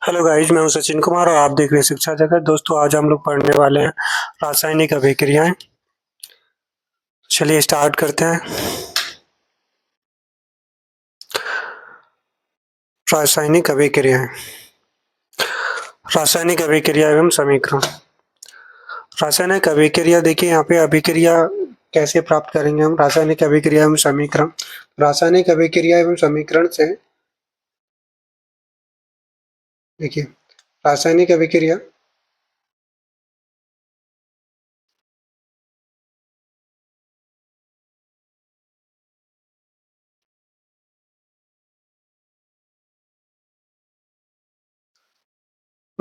Hello guys, मैं हूं सचिन कुमार और आप देख रहे हैं शिक्षा जगत। दोस्तों, आज हम लोग पढ़ने वाले हैं रासायनिक अभिक्रियाएं। चलिए स्टार्ट करते हैं। रासायनिक अभिक्रियाएं। रासायनिक अभिक्रिया एवं समीकरण। रासायनिक अभिक्रिया देखिए, यहाँ पे अभिक्रिया कैसे प्राप्त करेंगे हम। रासायनिक अभिक्रिया एवं समीकरण। रासायनिक अभिक्रिया एवं समीकरण से देखिए, रासायनिक अभिक्रिया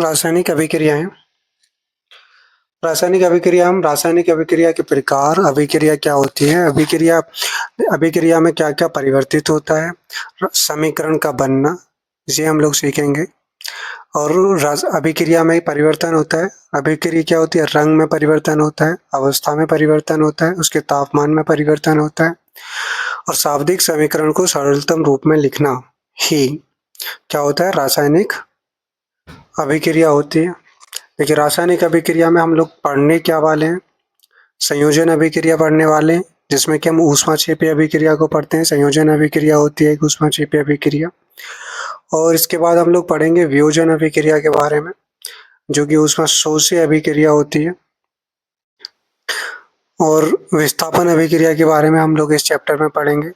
रासायनिक अभिक्रियाएं। रासायनिक अभिक्रिया के प्रकार, अभिक्रिया क्या होती है, अभिक्रिया में क्या-क्या परिवर्तित होता है, समीकरण का बनना, ये हम लोग सीखेंगे। और अभिक्रिया में परिवर्तन होता है। अभिक्रिया क्या होती है, रंग में परिवर्तन होता है, अवस्था में परिवर्तन होता है, उसके तापमान में परिवर्तन होता है। और शाब्दिक समीकरण को सरलतम रूप में लिखना ही क्या होता है, रासायनिक अभिक्रिया होती है। देखिए, रासायनिक अभिक्रिया में हम लोग पढ़ने क्या वाले हैं, संयोजन अभिक्रिया पढ़ने वाले हैं, जिसमें कि हम ऊष्माक्षेपीय अभिक्रिया को पढ़ते हैं। संयोजन अभिक्रिया होती है एक ऊष्माक्षेपीय अभिक्रिया। और इसके बाद हम लोग पढ़ेंगे वियोजन अभिक्रिया के बारे में, जो कि ऊष्माशोषीय अभिक्रिया होती है। और विस्थापन अभिक्रिया के बारे में हम लोग इस चैप्टर में पढ़ेंगे,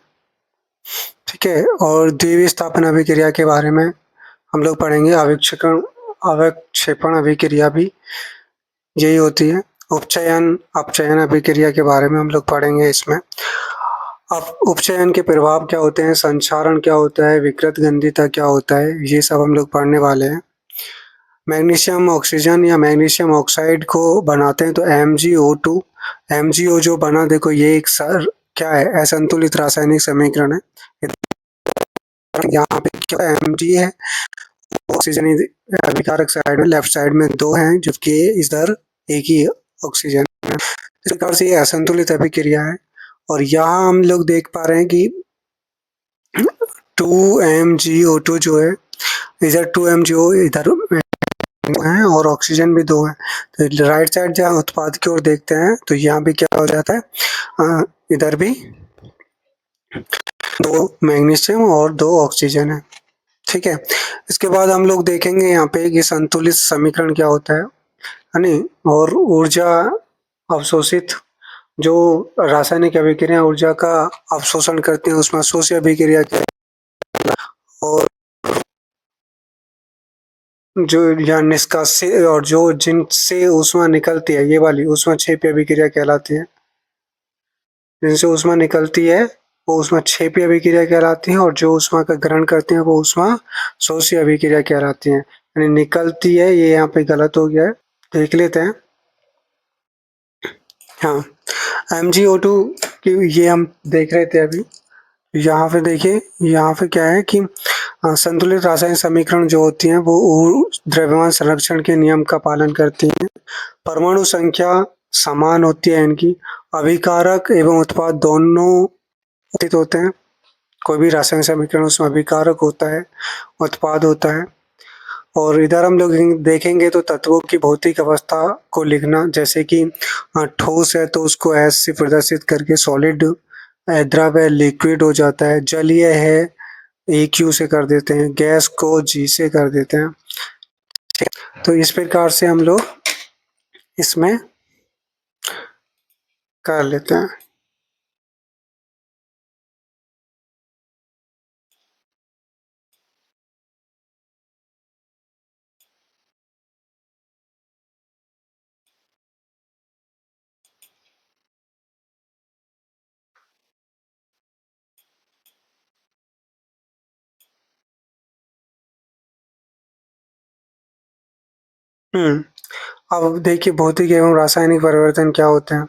ठीक है। और द्विविस्थापन अभिक्रिया के बारे में हम लोग पढ़ेंगे। अवक्षेपण अभिक्रिया भी यही होती है। उपचयन अपचयन अभिक्रिया के बारे में हम लोग पढ़ेंगे इसमें। अब उपचयन के प्रभाव क्या होते हैं, संक्षारण क्या होता है, विकृत गंधिता क्या होता है, ये सब हम लोग पढ़ने वाले हैं। मैग्नीशियम ऑक्सीजन या मैग्नीशियम ऑक्साइड को बनाते हैं तो MgO2, MgO जो बना, देखो ये एक क्या है, असंतुलित रासायनिक समीकरण है। यहाँ पे क्या Mg है, ऑक्सीजन अभिकारक साइड में, लेफ्ट साइड में दो हैं, जबकि इधर एक ही ऑक्सीजन है। इस प्रकार से ये असंतुलित अभिक्रिया है। और यहाँ हम लोग देख पा रहे हैं कि 2MgO2 जो है, इधर 2MgO इधर है और ऑक्सीजन भी दो है। तो राइट साइड जहाँ उत्पाद की ओर देखते हैं तो यहाँ भी क्या हो जाता है, इधर भी दो मैग्नीशियम और दो ऑक्सीजन है, ठीक है। इसके बाद हम लोग देखेंगे यहाँ पे कि संतुलित समीकरण क्या होता है नहीं। और ऊर्जा अवशोषित, जो रासायनिक अभिक्रिया ऊर्जा का अवशोषण करती है, उसमें अवशोषी अभिक्रिया क्या है। और जो या निष्कास्य, और जो जिनसे ऊष्मा निकलती है, ये वाली ऊष्माक्षेपीय अभिक्रिया कहलाती है। जिनसे ऊष्मा निकलती है वो ऊष्माक्षेपीय अभिक्रिया कहलाती है, और जो ऊष्मा का ग्रहण करते हैं वो ऊष्माशोषी अभिक्रिया कहलाती है। यानी निकलती है, ये यहाँ पे गलत हो गया है, देख लेते हैं। हाँ, MgO2 की ये हम देख रहे थे अभी। यहाँ पे देखिए, यहाँ पे क्या है कि संतुलित रासायनिक समीकरण जो होती हैं वो द्रव्यमान संरक्षण के नियम का पालन करती हैं। परमाणु संख्या समान होती है इनकी। अभिकारक एवं उत्पाद दोनों उत्थित होते हैं। कोई भी रासायनिक समीकरण उसमें अभिकारक होता है, उत्पाद होता है। और इधर हम लोग देखेंगे तो तत्वों की भौतिक अवस्था को लिखना, जैसे कि ठोस है तो उसको S से प्रदर्शित करके सॉलिड, द्रव लिक्विड हो जाता है। जलीय है AQ से कर देते हैं, गैस को G से कर देते हैं। तो इस प्रकार से हम लोग इसमें कर लेते हैं। अब देखिए, भौतिक एवं रासायनिक परिवर्तन क्या होते हैं।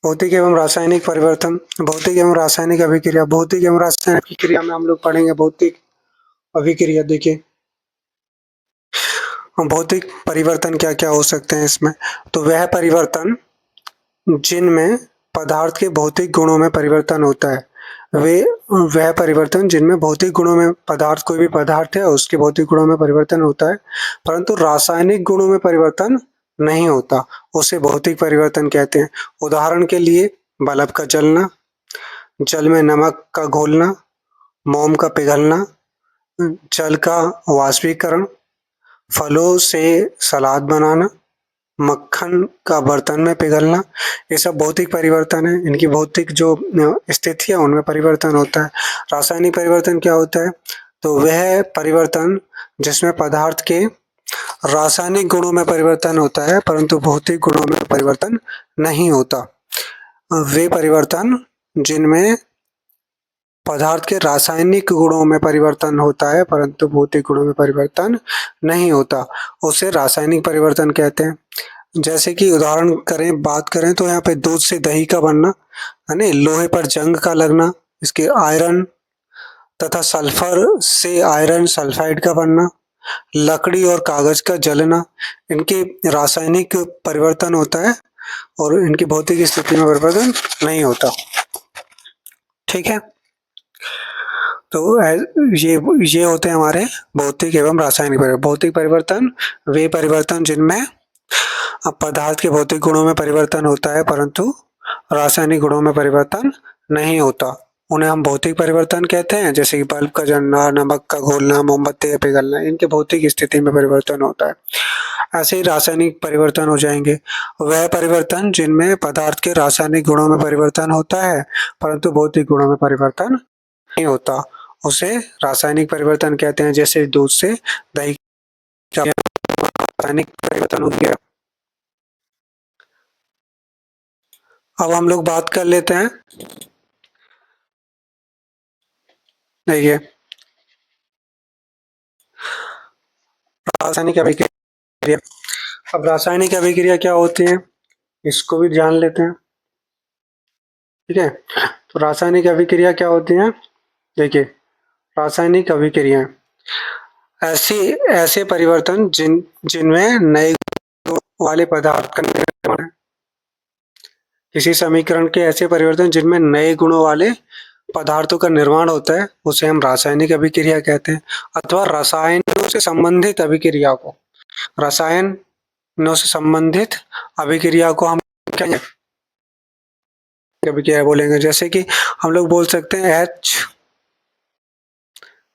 भौतिक एवं रासायनिक परिवर्तन, भौतिक एवं रासायनिक अभिक्रिया। भौतिक एवं रासायनिक अभिक्रिया में हम लोग पढ़ेंगे भौतिक अभिक्रिया। देखिए, भौतिक परिवर्तन क्या क्या हो सकते हैं इसमें। तो वह परिवर्तन जिनमें पदार्थ के भौतिक गुणों में परिवर्तन होता है। वह परिवर्तन जिनमें भौतिक गुणों में पदार्थ कोई भी पदार्थ है उसके भौतिक गुणों में परिवर्तन होता है, परंतु रासायनिक गुणों में परिवर्तन नहीं होता, उसे भौतिक परिवर्तन कहते हैं। उदाहरण के लिए बल्ब का जलना, जल में नमक का घोलना, मोम का पिघलना, जल का वाष्पीकरण, फलों से सलाद बनाना, मक्खन का बर्तन में पिघलना, ये सब भौतिक परिवर्तन है। इनकी भौतिक जो स्थिति है उनमें परिवर्तन होता है। रासायनिक परिवर्तन क्या होता है? तो वह परिवर्तन जिसमें पदार्थ के रासायनिक गुणों में परिवर्तन होता है परंतु भौतिक गुणों में परिवर्तन नहीं होता। वे परिवर्तन जिनमें पदार्थ के रासायनिक गुणों में परिवर्तन होता है परंतु भौतिक गुणों में परिवर्तन नहीं होता, उसे रासायनिक परिवर्तन कहते हैं। जैसे कि उदाहरण बात करें तो यहाँ पे दूध से दही का बनना, है ना, लोहे पर जंग का लगना, इसके आयरन तथा सल्फर से आयरन सल्फाइड का बनना, लकड़ी और कागज का जलना, इनके रासायनिक परिवर्तन होता है और इनकी भौतिक स्थिति में परिवर्तन नहीं होता। ठीक है, तो ये होते हैं हमारे भौतिक एवं रासायनिक परिवर्तन। भौतिक परिवर्तन वे परिवर्तन जिनमें पदार्थ के भौतिक गुणों में परिवर्तन होता है परंतु रासायनिक गुणों में परिवर्तन नहीं होता, उन्हें हम भौतिक परिवर्तन कहते हैं। जैसे कि बल्ब का जलना, नमक का घोलना, मोमबत्ती का पिघलना, इनके भौतिक स्थिति में परिवर्तन होता है। ऐसे ही रासायनिक परिवर्तन हो जाएंगे, वह परिवर्तन जिनमें पदार्थ के रासायनिक गुणों में परिवर्तन होता है परंतु भौतिक गुणों में परिवर्तन नहीं होता, उसे रासायनिक परिवर्तन कहते हैं। जैसे दूध से दही का रासायनिक परिवर्तन हो गया। अब हम लोग बात कर लेते हैं, देखिए रासायनिक अभिक्रिया। अब रासायनिक अभिक्रिया क्या होती है इसको भी जान लेते हैं। ठीक है, तो रासायनिक अभिक्रिया क्या होती है? देखिए, रासायनिक अभिक्रिया ऐसी ऐसे परिवर्तन जिनमें नए गुण वाले पदार्थ का निर्माण है। किसी समीकरण के ऐसे परिवर्तन जिनमें नए गुणों वाले पदार्थों का निर्माण होता है उसे हम रासायनिक अभिक्रिया कहते हैं। अथवा रसायनों से संबंधित अभिक्रिया को, रसायनों से संबंधित अभिक्रिया को हम क्या अभिक्रिया बोलेंगे। जैसे कि हम लोग बोल सकते हैं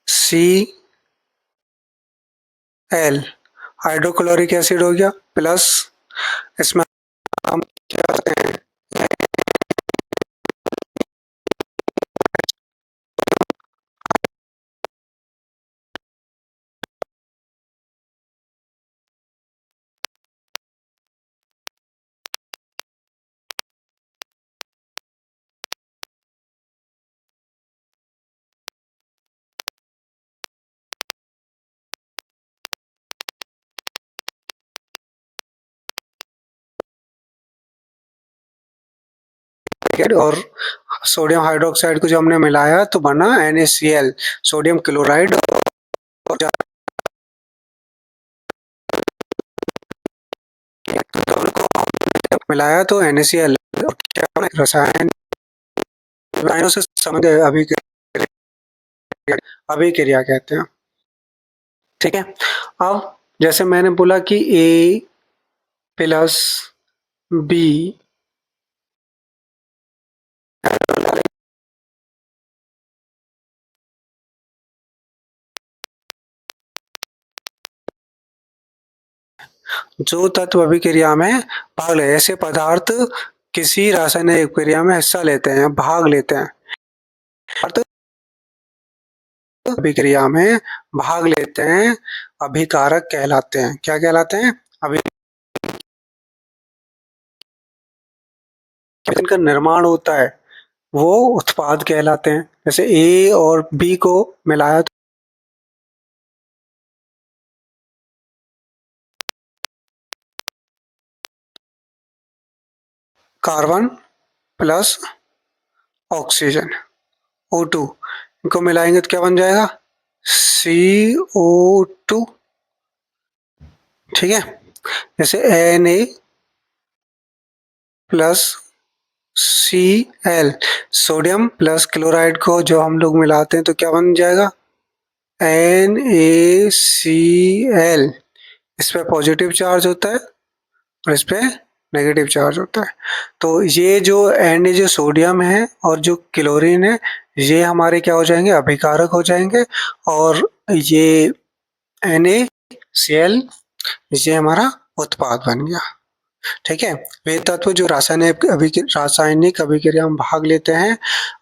HCl हाइड्रोक्लोरिक एसिड हो गया, प्लस इसमें हम क्या करते हैं और सोडियम हाइड्रोक्साइड को जो हमने मिलाया तो बना NaCl, सोडियम क्लोराइड, और मिलाया तो NaCl। रसायन रसायनों से संबंधित अभिक्रिया कहते हैं। ठीक है, अब जैसे मैंने बोला कि A प्लस B जो तत्व अभिक्रिया में भाग ले, ऐसे पदार्थ किसी रासायनिक अभिक्रिया में हिस्सा लेते हैं, भाग लेते हैं, अभिक्रिया में भाग लेते हैं, अभिकारक कहलाते हैं। क्या कहलाते हैं? इनका निर्माण होता है वो उत्पाद कहलाते हैं। जैसे A और B को मिलाया तो कार्बन प्लस ऑक्सीजन O2, इनको मिलाएंगे तो क्या बन जाएगा? CO2। ठीक है, जैसे Na plus Cl, sodium plus chloride को जो हम लोग मिलाते हैं तो क्या बन जाएगा? NaCl। इस पे पॉजिटिव चार्ज होता है और इस पे नेगेटिव चार्ज होता है। तो ये जो Na जो सोडियम है और जो क्लोरीन है, ये हमारे क्या हो जाएंगे? अभिकारक हो जाएंगे। और ये NaCl ये हमारा उत्पाद बन गया। ठीक है, वे तत्व जो रासायनिक अभिक्रिया में भाग लेते हैं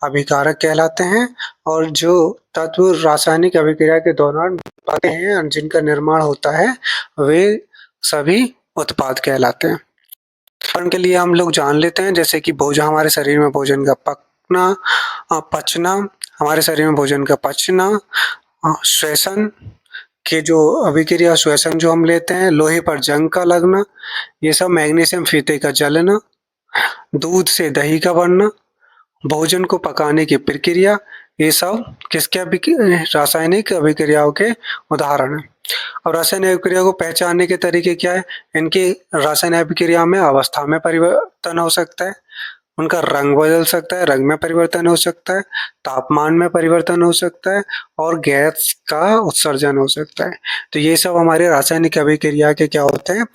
अभिकारक कहलाते हैं, और जो तत्व रासायनिक अभिक्रिया के दौरान पाते हैं और जिनका निर्माण होता है वे सभी उत्पाद कहलाते हैं। उदाहरण के लिए हम लोग जान लेते हैं, जैसे कि भोजन, हमारे शरीर में भोजन का पचना, हमारे शरीर में भोजन का पचना, श्वसन के जो अभिक्रिया श्वसन जो हम लेते हैं, लोहे पर जंग का लगना, ये सब, मैग्नीशियम फीते का जलना, दूध से दही का बनना, भोजन को पकाने की प्रक्रिया, ये सब किसके रासायनिक अभिक्रियाओं के उदाहरण हैं। अब रासायनिक अभिक्रिया को पहचानने के तरीके क्या है? इनकी रासायनिक अभिक्रिया में अवस्था में परिवर्तन हो सकता है, उनका रंग बदल सकता है, रंग में परिवर्तन हो सकता है, तापमान में परिवर्तन हो सकता है और गैस का उत्सर्जन हो सकता है। तो ये सब हमारे रासायनिक अभिक्रिया के क्या होते हैं?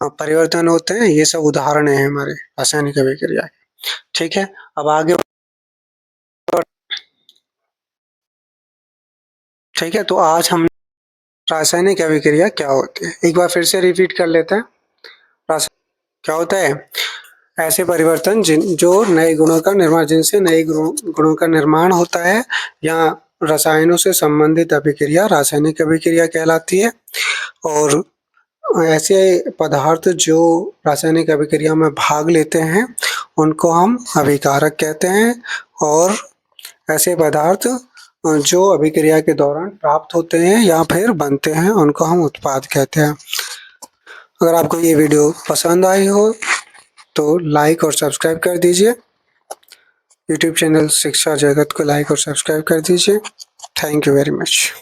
परिवर्तन होते हैं। ये सब उदाहरण है हमारे रासायनिक अभिक्रिया के। ठीक है, अब आगे। ठीक है, तो आज हम रासायनिक अभिक्रिया क्या होती है एक बार फिर से रिपीट कर लेते हैं। क्या होता है? ऐसे परिवर्तन जो नए गुणों का निर्माण, जिनसे नए गुणों का निर्माण होता है, या रसायनों से संबंधित अभिक्रिया रासायनिक अभिक्रिया कहलाती है। और ऐसे पदार्थ जो रासायनिक अभिक्रिया में भाग लेते हैं उनको हम अभिकारक कहते हैं, और ऐसे पदार्थ जो अभिक्रिया के दौरान प्राप्त होते हैं या फिर बनते हैं उनको हम उत्पाद कहते हैं। अगर आपको ये वीडियो पसंद आई हो तो लाइक और सब्सक्राइब कर दीजिए। यूट्यूब चैनल शिक्षा जगत को लाइक और सब्सक्राइब कर दीजिए। Thank you very much.